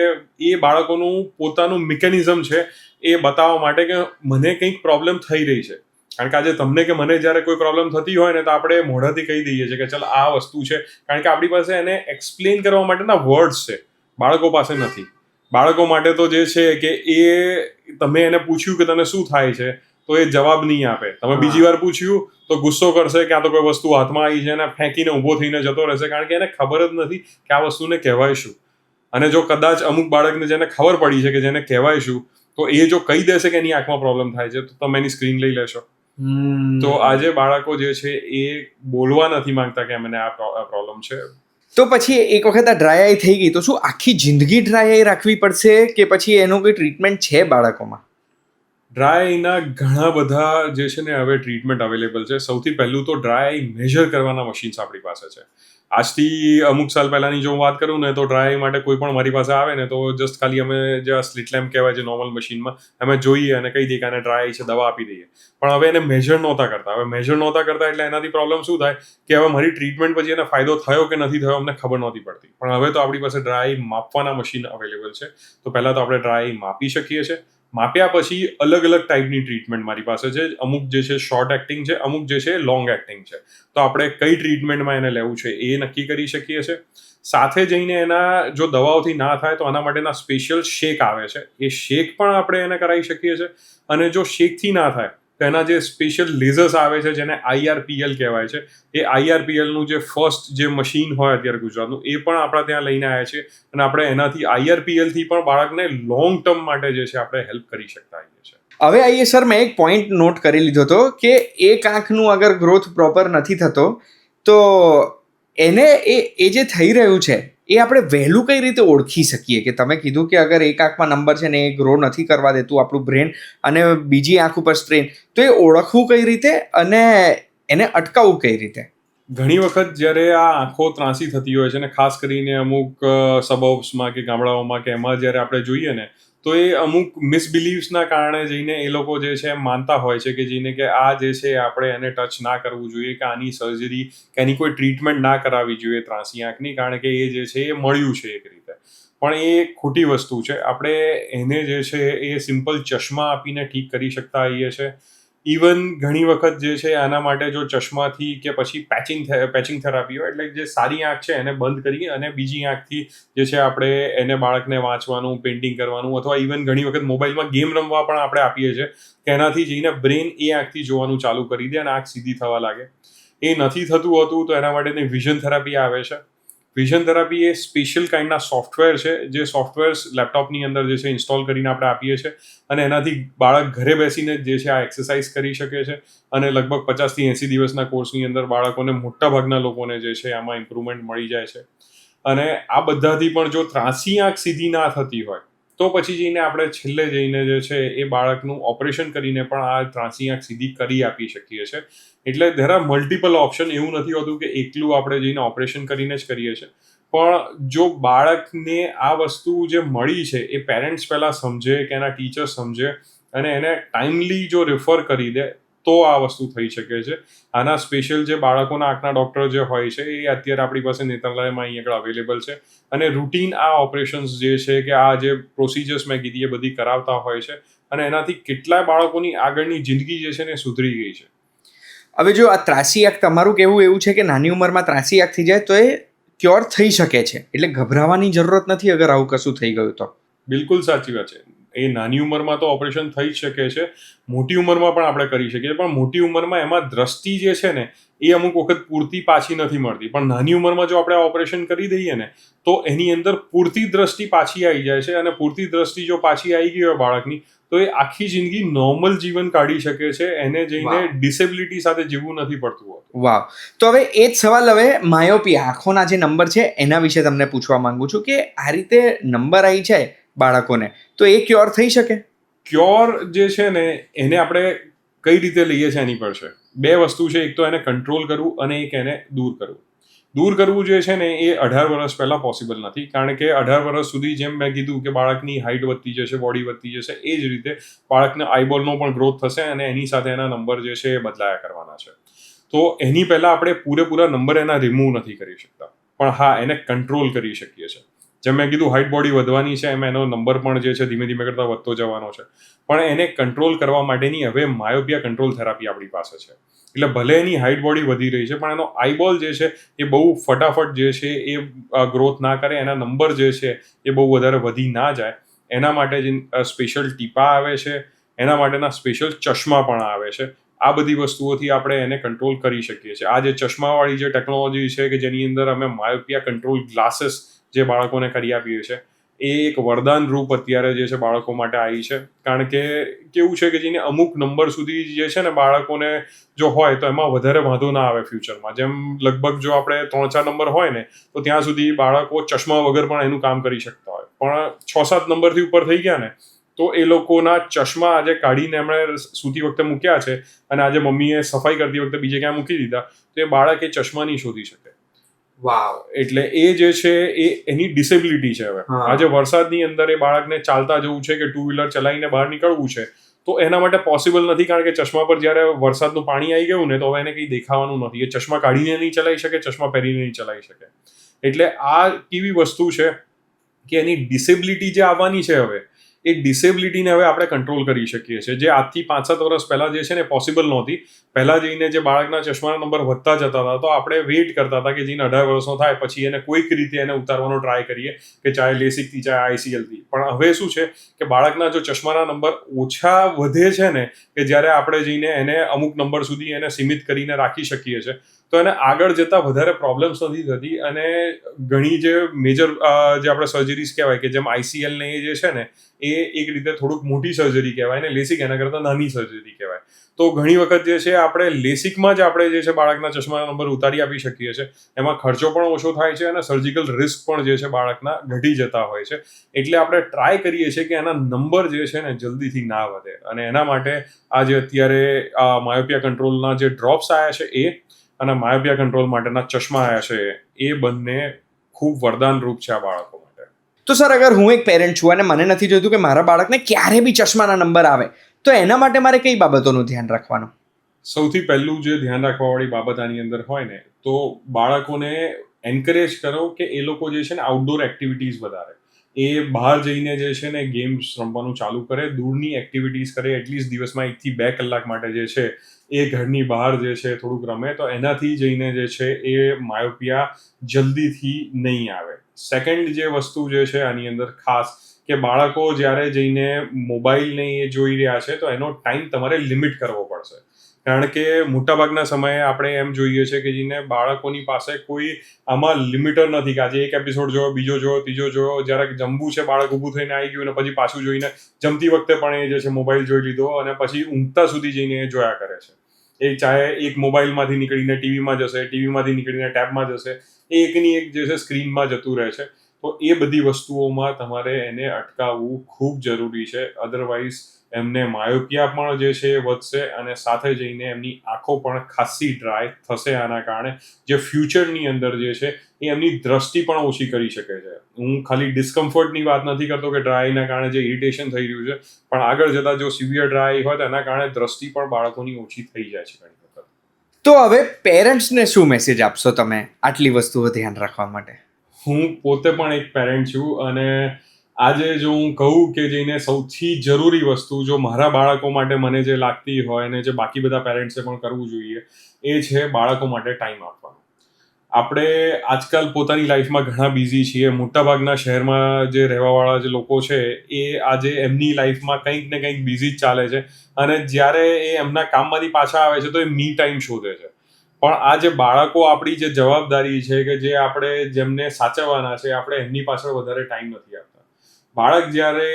એ બાળકોનું પોતાનું મિકેનિઝમ છે એ બતાવવા માટે કે મને કંઈક પ્રોબ્લેમ થઈ રહી છે. કારણ કે આજે તમને કે મને જ્યારે કોઈ પ્રોબ્લેમ થતી હોય ને તો આપણે મોઢાથી કહી દઈએ છીએ કે ચાલ આ વસ્તુ છે, કારણ કે આપણી પાસે એને એક્સપ્લેન કરવા માટેના વર્ડ્સ છે, બાળકો પાસે નથી. બાળકો માટે તો જે છે કે એ તમે એને પૂછ્યું કે તને શું થાય છે તો એ જવાબ નહીં આપે. તમે બીજી વાર પૂછ્યું તો ગુસ્સો કરશે, ક્યાં તો કોઈ વસ્તુ હાથમાં આવી છે અને ફેંકીને ઊભો થઈને જતો રહેશે, કારણ કે એને ખબર જ નથી કે આ વસ્તુને કહેવાય શું. અને જો કદાચ અમુક બાળકને જેને ખબર પડી છે કે જેને કહેવાય શું, તો એ જો કહી દેશે કે એની આંખમાં પ્રોબ્લેમ થાય છે તો તમે એની સ્ક્રીન લઈ લેશો. તો આજે બાળકો જે છે એ બોલવા નથી માંગતા કે મને આ પ્રોબ્લેમ છે. તો પછી એક વખત આ ડ્રાય આઈ થઈ ગઈ તો શું આખી જિંદગી ડ્રાય આઈ રાખવી પડશે, કે પછી એનો કોઈ ટ્રીટમેન્ટ છે બાળકોમાં? ડ્રાય આઈના ઘણા બધા જે છે ને હવે ટ્રીટમેન્ટ અવેલેબલ છે. સૌથી પહેલું તો ડ્રાય આઈ મેજર કરવાના મશીન્સ આપણી પાસે છે. આજથી અમુક સાલ પહેલાની જો વાત કરું ને તો ડ્રાય આઈ માટે કોઈ પણ મારી પાસે આવે ને તો જસ્ટ ખાલી અમે જે સ્લિટ લેમ્પ કહેવાય છે નોર્મલ મશીનમાં, અમે જોઈએ અને કહી દઈએ કે આને ડ્રાય આઈ છે, દવા આપી દઈએ. પણ હવે એને મેજર નહોતા કરતા. હવે મેજર નહોતા કરતા એટલે એનાથી પ્રોબ્લેમ શું થાય કે હવે મારી ટ્રીટમેન્ટ પછી એને ફાયદો થયો કે નથી થયો અમને ખબર નહોતી પડતી. પણ હવે તો આપણી પાસે ડ્રાય આઈ માપવાના મશીન અવેલેબલ છે. તો પહેલાં તો આપણે ડ્રાય આઈ માપી શકીએ છીએ. માપ્યા પછી અલગ અલગ ટાઈપની ટ્રીટમેન્ટ મારી પાસે છે. અમુક જે છે શોર્ટ એક્ટિંગ છે, અમુક જે છે લોંગ એક્ટિંગ છે. તો આપણે કઈ ટ્રીટમેન્ટમાં એને લેવું છે એ નક્કી કરી શકીએ છીએ. સાથે જઈને એના જો દવાઓથી ના થાય તો આના માટેના સ્પેશિયલ શેક આવે છે, એ શેક પણ આપણે એને કરાવી શકીએ છીએ. અને જો શેકથી ના થાય તો એના જે સ્પેશિયલ લેઝર્સ આવે છે જેને IRPL કહેવાય છે, એ IRPLનું જે ફર્સ્ટ જે મશીન હોય અત્યારે ગુજરાતનું, એ પણ આપણા ત્યાં લઈને આવ્યા છે. અને આપણે એનાથી IRPLથી પણ બાળકને લોંગ ટર્મ માટે જે છે આપણે હેલ્પ કરી શકતા હોઈએ છીએ. હવે આઈએ સર, મેં એક પોઈન્ટ નોટ કરી લીધો હતો કે એક આંખનું અગર ગ્રોથ પ્રોપર નથી થતો તો એને એ જે થઈ રહ્યું છે એ આપણે વહેલું કઈ રીતે ઓળખી શકીએ? કે તમે કીધું કે અગર એક આંખમાં નંબર છે ને એ ગ્રો નથી કરવા દેતું આપણું બ્રેન અને બીજી આંખ ઉપર સ્ટ્રેન, તો એ ઓળખવું કઈ રીતે અને એને અટકાવવું કઈ રીતે? ઘણી વખત જ્યારે આ આંખો ત્રાંસી થતી હોય છે ને ખાસ કરીને અમુક સબર્બ્સમાં કે ગામડાઓમાં કે એમાં જ્યારે આપણે જોઈએ ને, તો એ અમુક મિસબિલીવ્સના કારણે જઈને એ લોકો જે છે એમ માનતા હોય છે કે જઈને કે આ જે છે આપણે એને ટચ ના કરવું જોઈએ, કે આની સર્જરી કે એની કોઈ ટ્રીટમેન્ટ ના કરાવવી જોઈએ ત્રાંસી આંખની, કારણ કે એ જે છે એ મળ્યું છે એક રીતે. પણ એ ખોટી વસ્તુ છે. આપણે એને જે છે એ સિમ્પલ ચશ્મા આપીને ઠીક કરી શકતા હોઈએ છીએ. ઇવન ઘણી વખત જે છે આના માટે જો ચશ્માથી કે પછી પેચિંગ થેરાપી હોય, એટલે જે સારી આંખ છે એને બંધ કરી અને બીજી આંખથી જે છે આપણે એને બાળકને વાંચવાનું, પેઇન્ટિંગ કરવાનું, અથવા ઇવન ઘણી વખત મોબાઈલમાં ગેમ રમવા પણ આપણે આપીએ છીએ કે એનાથી જઈને બ્રેન એ આંખથી જોવાનું ચાલુ કરી દે અને આંખ સીધી થવા લાગે. એ નથી થતું હોતું તો એના માટેની વિઝન થેરાપી આવે છે. વિઝન થેરાપી એ સ્પેશિયલ કાઇન્ડના સોફ્ટવેર છે, જે સોફ્ટવેર્સ લેપટોપની અંદર જે છે ઇન્સ્ટોલ કરીને આપણે આપીએ છીએ અને એનાથી બાળક ઘરે બેસીને જે છે આ એક્સરસાઇઝ કરી શકે છે. અને લગભગ 50થી 80 દિવસના કોર્સની અંદર બાળકોને, મોટાભાગના લોકોને જે છે આમાં ઇમ્પ્રુવમેન્ટ મળી જાય છે. અને આ બધાથી પણ જો ત્રાંસી આંખ સીધી ના થતી હોય તો પછી જઈને આપણે છેલ્લે જઈને જે છે એ બાળકનું ઓપરેશન કરીને પણ આ ત્રાંસી આંખ સીધી કરી આપી શકીએ છીએ. એટલે ધેર આર મલ્ટિપલ ઓપ્શન. એવું નથી હોતું કે એકલું આપણે જઈને ઓપરેશન કરીને જ કરીએ છીએ. પણ જો બાળકને આ વસ્તુ જે મળી છે એ પેરેન્ટ્સ પહેલાં સમજે, કે એના ટીચર સમજે અને એને ટાઈમલી જો રિફર કરી દે તો આ વસ્તુ થઈ શકે છે. આના સ્પેશિયલ જે બાળકોના આંખના ડૉક્ટર જે હોય છે એ અત્યારે આપણી પાસે નેત્રાલયમાં અહીં આગળ અવેલેબલ છે. અને રૂટીન આ ઓપરેશન્સ જે છે કે આ જે પ્રોસિજર્સ મેં કીધી એ બધી કરાવતા હોય છે. અને એનાથી કેટલાય બાળકોની આગળની જિંદગી જે છે ને સુધરી ગઈ છે. હવે જો આ ત્રાસી આંખ, તમારું કહેવું એવું છે કે નાની ઉંમરમાં ત્રાસી આંખ થઈ જાય તો એ ક્યોર થઈ શકે છે, એટલે ગભરાવાની જરૂરત નથી અગર આવું કશું થઈ ગયું તો? બિલકુલ સાચી વાત છે. એ નાની ઉંમરમાં તો ઓપરેશન થઈ જ શકે છે, મોટી ઉંમરમાં પણ આપણે કરી શકીએ. પણ મોટી ઉંમરમાં એમાં દ્રષ્ટિ જે છે ને એ અમુક વખત પૂરતી પાછી નથી મળતી. પણ નાની ઉંમરમાં જો આપણે ઓપરેશન કરી દઈએ ને તો એની અંદર પૂરતી દ્રષ્ટિ પાછી આવી જાય છે. અને પૂરતી દ્રષ્ટિ જો પાછી આવી ગઈ હોય બાળકની તો એ આખી જિંદગી નોર્મલ જીવન કાઢી શકે છે. એને જઈને ડિસેબિલિટી સાથે જીવવું નથી પડતું હોતું. વાહ! તો હવે એ જ સવાલ હવે માયોપિયા, આંખોના જે નંબર છે એના વિશે તમને પૂછવા માંગુ છું કે આ રીતે નંબર આવી જાય બાળકોને તો એ ક્યોર થઈ શકે? ક્યોર જે છે ને એને આપણે કઈ રીતે લઈએ છીએ એની પર છે. બે વસ્તુ છે, એક તો એને કંટ્રોલ કરવું અને એક એને દૂર કરવું. દૂર કરવું જે છે ને એ 18 વર્ષ પહેલાં પોસિબલ નથી, કારણ કે 18 વર્ષ સુધી જેમ મેં કીધું કે બાળકની હાઇટ વધતી જશે, બોડી વધતી જશે, એ જ રીતે બાળકને આઈબોલનો પણ ગ્રોથ થશે અને એની સાથે એના નંબર જે છે એ બદલાયા કરવાના છે. તો એની પહેલાં આપણે પૂરેપૂરા નંબર એના રિમૂવ નથી કરી શકતા, પણ હા એને કંટ્રોલ કરી શકીએ છીએ. જેમ મેં કીધું હાઇટ બોડી વધવાની છે, એમ એનો નંબર પણ જે છે ધીમે ધીમે કરતાં વધતો જવાનો છે. પણ એને કંટ્રોલ કરવા માટેની હવે માયોપિયા કંટ્રોલ થેરાપી આપણી પાસે છે. એટલે ભલે એની હાઇટ બોડી વધી રહી છે પણ એનો આઈબોલ જે છે એ બહુ ફટાફટ જે છે એ ગ્રોથ ના કરે, એના નંબર જે છે એ બહુ વધારે વધી ના જાય, એના માટે જે સ્પેશિયલ ટીપા આવે છે, એના માટેના સ્પેશિયલ ચશ્મા પણ આવે છે. આ બધી વસ્તુઓથી આપણે એને કંટ્રોલ કરી શકીએ છીએ. આ જે ચશ્માવાળી જે ટેકનોલોજી છે કે જેની અંદર અમે માયોપિયા કંટ્રોલ ગ્લાસીસ જે બાળકોને કરી આપીએ છીએ, એ એક વરદાન રૂપ અત્યારે જે છે બાળકો માટે આવી છે. કારણ કે કેવું છે કે જેને અમુક નંબર સુધી જે છે ને બાળકોને જો હોય તો એમાં વધારે વાંધો ના આવે ફ્યુચરમાં. જેમ લગભગ જો આપણે 3-4 નંબર હોય ને તો ત્યાં સુધી બાળકો ચશ્મા વગર પણ એનું કામ કરી શકતા હોય. પણ 6-7 નંબરથી ઉપર થઈ ગયા ને તો એ લોકોના ચશ્મા આજે કાઢીને એમણે સૂતી વખતે મૂક્યા છે અને આજે મમ્મીએ સફાઈ કરતી વખતે બીજે ક્યાં મૂકી દીધા તો એ બાળક એ ચશ્મા નહીં શોધી શકે. વાવ! એટલે એ જે છે એ એની ડિસેબિલિટી છે. હવે આજે વરસાદની અંદર એ બાળકને ચાલતા જવું છે કે 2 વ્હીલર ચલાવીને બહાર નીકળવું છે તો એના માટે પોસિબલ નથી, કારણ કે ચશ્મા પર જ્યારે વરસાદનું પાણી આવી ગયું ને તો હવે એને કંઈ દેખાવાનું નથી. એ ચશ્મા કાઢીને નહીં ચલાવી શકે, ચશ્મા પહેરીને નહીં ચલાવી શકે. એટલે આ કેવી વસ્તુ છે કે એની ડિસેબિલિટી જે આવવાની છે હવે એ ડિસેબિલિટીને હવે આપણે કંટ્રોલ કરી શકીએ છીએ, જે આજથી 5-7 વર્ષ પહેલાં જે છે ને પોસિબલ નહોતી. પહેલાં જઈને જે બાળકના ચશ્માના નંબર વધતા જતા હતા તો આપણે વેઇટ કરતા હતા કે જઈને 18 વર્ષનો થાય પછી એને કોઈક રીતે એને ઉતારવાનો ટ્રાય કરીએ, કે ચાહે લેસિકથી ચાહે આઈસીએલથી. પણ હવે શું છે કે બાળકના જો ચશ્માના નંબર ઓછા વધે છે ને, કે જ્યારે આપણે જઈને એને અમુક નંબર સુધી એને સીમિત કરીને રાખી શકીએ છીએ, તો એને આગળ જતાં વધારે પ્રોબ્લેમ્સ નથી થતી. અને ઘણી જે મેજર જે આપણે સર્જરીઝ કહેવાય કે જેમ આઈસીએલ ને એ જે છે ને એ એક રીતે થોડુંક મોટી સર્જરી કહેવાય ને લેસિક એના કરતાં નાની સર્જરી કહેવાય. તો ઘણી વખત જે છે આપણે લેસિકમાં જ આપણે જે છે બાળકના ચશ્માના નંબર ઉતારી આપી શકીએ છીએ. એમાં ખર્ચો પણ ઓછો થાય છે અને સર્જિકલ રિસ્ક પણ જે છે બાળકના ઘટી જતા હોય છે. એટલે આપણે ટ્રાય કરીએ છીએ કે એના નંબર જે છે ને જલ્દીથી ના વધે. અને એના માટે આ જે અત્યારે માયોપિયા કંટ્રોલના જે ડ્રોપ્સ આવ્યા છે એ અને માયોપિયા કંટ્રોલ માટેના ચશ્મા આવ્યા છે એ બંને ખૂબ વરદાનરૂપ છે આ બાળકો માટે. તો સર, અગર હું એક પેરેન્ટ છું અને મને નથી જોઈતું કે મારા બાળકને ક્યારે બી ચશ્માના નંબર આવે, તો એના માટે મારે કઈ બાબતોનું ધ્યાન રાખવાનું? સૌથી પહેલું જે ધ્યાન રાખવાવાળી બાબત આની અંદર હોય ને, તો બાળકોને એન્કરેજ કરો કે એ લોકો જે છે ને આઉટડોર એક્ટિવિટીઝ વધારે, એ બહાર જઈને જે છે ને ગેમ્સ રમવાનું ચાલુ કરે, દૂરની એક્ટિવિટીઝ કરે. એટલીસ્ટ દિવસમાં 1 થી 2 કલાક માટે જે છે એ ઘરની બહાર જે છે થોડુંક રમે, તો એનાથી જઈને જે છે એ માયોપિયા જલ્દીથી નહીં આવે. સેકન્ડ જે વસ્તુ જે છે આની અંદર ખાસ, કે બાળકો જ્યારે જઈને મોબાઈલને એ જોઈ રહ્યા છે તો એનો ટાઈમ તમારે લિમિટ કરવો પડશે. કારણ કે મોટાભાગના સમયે આપણે એમ જોઈએ છે કે જેને બાળકોની પાસે કોઈ આમાં લિમિટર નથી કે આજે એક એપિસોડ જોયો, બીજો જોયો, ત્રીજો જોયો. જ્યારે જમવું છે બાળક ઊભું થઈને આવી ગયું અને પછી પાછું જોઈને જમતી વખતે પણ એ જે છે મોબાઈલ જોઈ લીધો અને પછી ઊંઘતા સુધી જઈને એ જોયા કરે છે. એ ચાહે એક મોબાઈલમાંથી નીકળીને ટીવીમાં જશે, ટીવીમાંથી નીકળીને ટેબમાં જશે, એ એકની એક જે છે સ્ક્રીનમાં જતું રહે છે. તો એ બધી વસ્તુઓમાં તમારે એને અટકાવવું ખૂબ જરૂરી છે. અધરવાઇઝ એમને માયોપિયા પણ જે છે એ વધશે અને સાથે જઈને એમની આંખો પણ ખાસી ડ્રાય થશે. આના કારણે જે ફ્યુચરની અંદર જે છે એ એમની દ્રષ્ટિ પણ ઓછી કરી શકે છે. હું ખાલી ડિસ્કમ્ફર્ટની વાત નથી કરતો કે ડ્રાયના કારણે જે ઇરિટેશન થઈ રહ્યું છે, પણ આગળ જતાં જો સિવિયર ડ્રાય હોય તો એના કારણે દ્રષ્ટિ પણ બાળકોની ઓછી થઈ જાય છે ઘણી વખત. તો હવે પેરેન્ટ્સને શું મેસેજ આપશો તમે આટલી વસ્તુઓ ધ્યાન રાખવા માટે? હું પોતે પણ એક પેરેન્ટ છું અને આજે જો હું કહું કે જઈને સૌથી જરૂરી વસ્તુ જો મારા બાળકો માટે મને જે લાગતી હોય અને જે બાકી બધા પેરેન્ટ્સે પણ કરવું જોઈએ એ છે બાળકો માટે ટાઈમ આપવાનો. આપણે આજકાલ પોતાની લાઈફમાં ઘણા બિઝી છીએ. મોટાભાગના શહેરમાં જે રહેવાવાળા જે લોકો છે એ આજે એમની લાઈફમાં કંઈક ને કંઈક બિઝી જ ચાલે છે અને જ્યારે એ એમના કામમાંથી પાછા આવે છે તો એ મી ટાઈમ શોધે છે. પણ આ જે બાળકો આપણી જે જવાબદારી છે કે જે આપણે જેમને સાચવવાના છે, આપણે એમની પાછળ વધારે ટાઈમ નથી આપતા. બાળક જ્યારે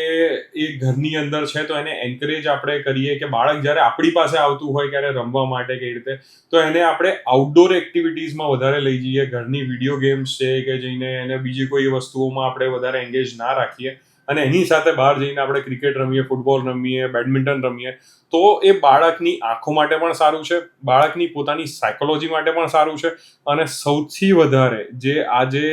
એ ઘરની અંદર છે તો એને એન્કરેજ આપણે કરીએ કે બાળક જ્યારે આપણી પાસે આવતું હોય ક્યારે રમવા માટે કઈ રીતે, તો એને આપણે આઉટડોર એક્ટિવિટીઝમાં વધારે લઈ જઈએ. ઘરની વિડીયો ગેમ્સ છે કે જઈને એને બીજી કોઈ વસ્તુઓમાં આપણે વધારે એન્ગેજ ના રાખીએ અને એની સાથે બહાર જઈને આપણે ક્રિકેટ રમીએ, ફૂટબોલ રમીએ, બેડમિન્ટન રમીએ, તો એ બાળકની આંખો માટે પણ સારું છે, બાળકની પોતાની સાયકોલોજી માટે પણ સારું છે અને સૌથી વધારે જે આજે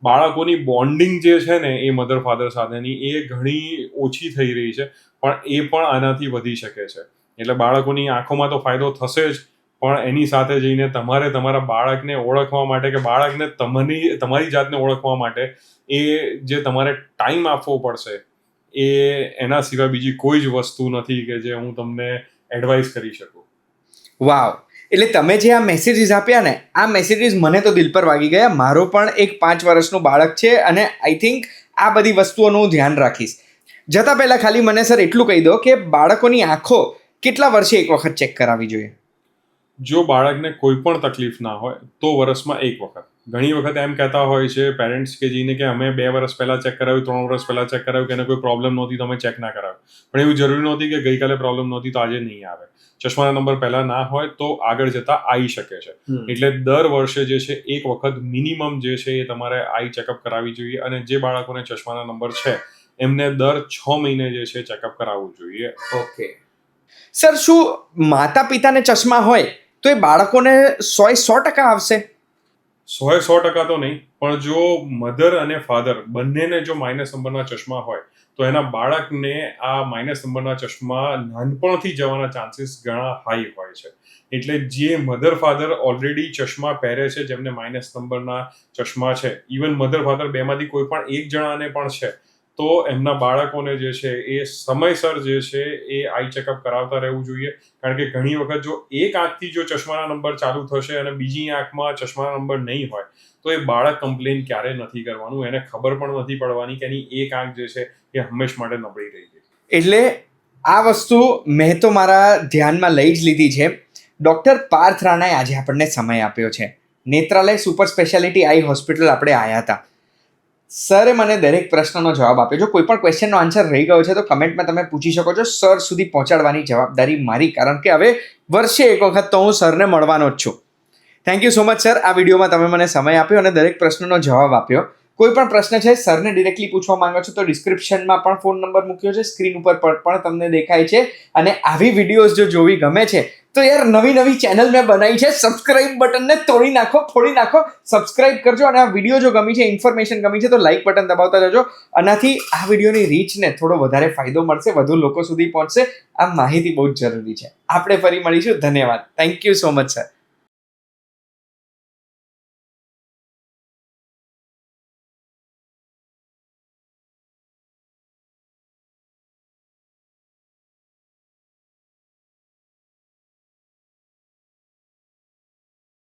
બાળકોની બોન્ડિંગ જે છે ને એ મધર ફાધર સાથેની એ ઘણી ઓછી થઈ રહી છે, પણ એ પણ આનાથી વધી શકે છે. એટલે બાળકોની આંખોમાં તો ફાયદો થશે જ, પણ એની સાથે જઈને તમારે તમારા બાળકને ઓળખવા માટે કે બાળકને તમારી જાતને ઓળખવા માટે એ જે તમારે ટાઈમ આપવો પડશે એ એના સિવાય બીજી કોઈ જ વસ્તુ નથી કે જે હું તમને એડવાઇસ કરી શકું. વાવ! એટલે તમે જે આ મેસેજીસ આપ્યા ને, આ મેસેજીસ મને તો દિલ પર વાગી ગયા. મારો પણ એક 5 વર્ષનું બાળક છે અને આઈ થિંક આ બધી વસ્તુઓનું ધ્યાન રાખીશ. જતાં પહેલાં ખાલી મને સર એટલું કહી દો કે બાળકોની આંખો કેટલા વર્ષે એક વખત ચેક કરાવવી જોઈએ? જો બાળકને કોઈ પણ તકલીફ ના હોય તો વર્ષમાં 1 વખત. ઘણી વખત એમ કહેતા હોય છે પેરેન્ટ્સ કે જઈને કે અમે 2 વર્ષ પહેલાં ચેક કરાવ્યું, 3 વર્ષ પહેલાં ચેક કરાવ્યું કે એને કોઈ પ્રોબ્લેમ નહોતી તો અમે ચેક ના કરાવ્યું. પણ એવું જરૂરી નહોતી કે ગઈકાલે પ્રોબ્લેમ નહોતી તો આજે નહીં આવે. ચશ્માના નંબર પહેલાં ના હોય તો આગળ જતાં આવી શકે છે. એટલે દર વર્ષે જે છે 1 વખત મિનિમમ જે છે એ તમારે આઈ ચેકઅપ કરાવવી જોઈએ. અને જે બાળકોને ચશ્માના નંબર છે એમને દર 6 મહિને જે છે ચેકઅપ કરાવવું જોઈએ. ઓકે સર, શું માતા પિતાને ચશ્મા હોય તો એ બાળકોને 100% આવશે? 100% તો નહીં, પણ જો મધર અને ફાધર બંનેને જો માઇનસ નંબરના ચશ્મા હોય તો એના બાળકને આ માઇનસ નંબરના ચશ્મા નાનપણથી જવાના ચાન્સીસ ઘણા હાઈ હોય છે. એટલે જે મધર ફાધર ઓલરેડી ચશ્મા પહેરે છે, જેમને માઇનસ નંબરના ચશ્મા છે, ઇવન મધર ફાધર બેમાંથી કોઈ પણ એક જણાને પણ છે, તો એમના બાળકોને જે છે એ સમયસર જે છે એ આઈ ચેકઅપ કરાવતા રહેવું જોઈએ. કારણ કે ઘણી વખત જો એક આંખથી જો ચશ્માના નંબર ચાલુ થશે અને બીજી આંખમાં ચશ્માના નંબર નહીં હોય તો એ બાળક કમ્પ્લેન ક્યારે નથી કરવાનું, એને ખબર પણ નથી પડવાની કે એની એક આંખ જે છે એ હંમેશ માટે નબળી રહી ગઈ. એટલે આ વસ્તુ મેં તો મારા ધ્યાનમાં લઈ જ લીધી છે. ડૉક્ટર પાર્થ રાણાએ આજે આપણને સમય આપ્યો છે. નેત્રાલય સુપર સ્પેશિયાલિટી આઈ હોસ્પિટલ આપણે આવ્યા હતા. સરે મને દરેક પ્રશ્નનો જવાબ આપ્યો. જો કોઈ પણ ક્વેશ્ચનનો આન્સર રહી ગયો છે તો કમેન્ટમાં તમે પૂછી શકો છો. સર સુધી પહોંચાડવાની જવાબદારી મારી, કારણ કે હવે વર્ષે એક વખત તો હું સરને મળવાનો જ છું. Thank you so much sir. આ વિડીયોમાં તમે મને સમય આપ્યો અને દરેક પ્રશ્નનો જવાબ આપ્યો. કોઈ પણ પ્રશ્ન છે સરને ડિરેક્ટલી પૂછવા માંગો છો તો ડિસ્ક્રિપ્શનમાં પણ ફોન નંબર મૂક્યો છે, સ્ક્રીન ઉપર પણ તમને દેખાય છે. અને આવી વિડીયોઝ જો જોવી ગમે છે તો યાર નવી ચેનલ મેં બનાવી છે. સબસ્ક્રાઇબ બટનને તોડી નાખો, ફોડી નાખો, સબસ્ક્રાઇબ કરજો. અને આ વિડીયો જો ગમી છે, ઇન્ફોર્મેશન ગમી છે તો લાઇક બટન દબાવતા જજો. આનાથી આ વિડીયોની રીચને થોડો વધારે ફાયદો મળશે, વધુ લોકો સુધી પહોંચશે. આ માહિતી બહુ જ જરૂરી છે. આપણે ફરી મળીશું. ધન્યવાદ. Thank you so much sir.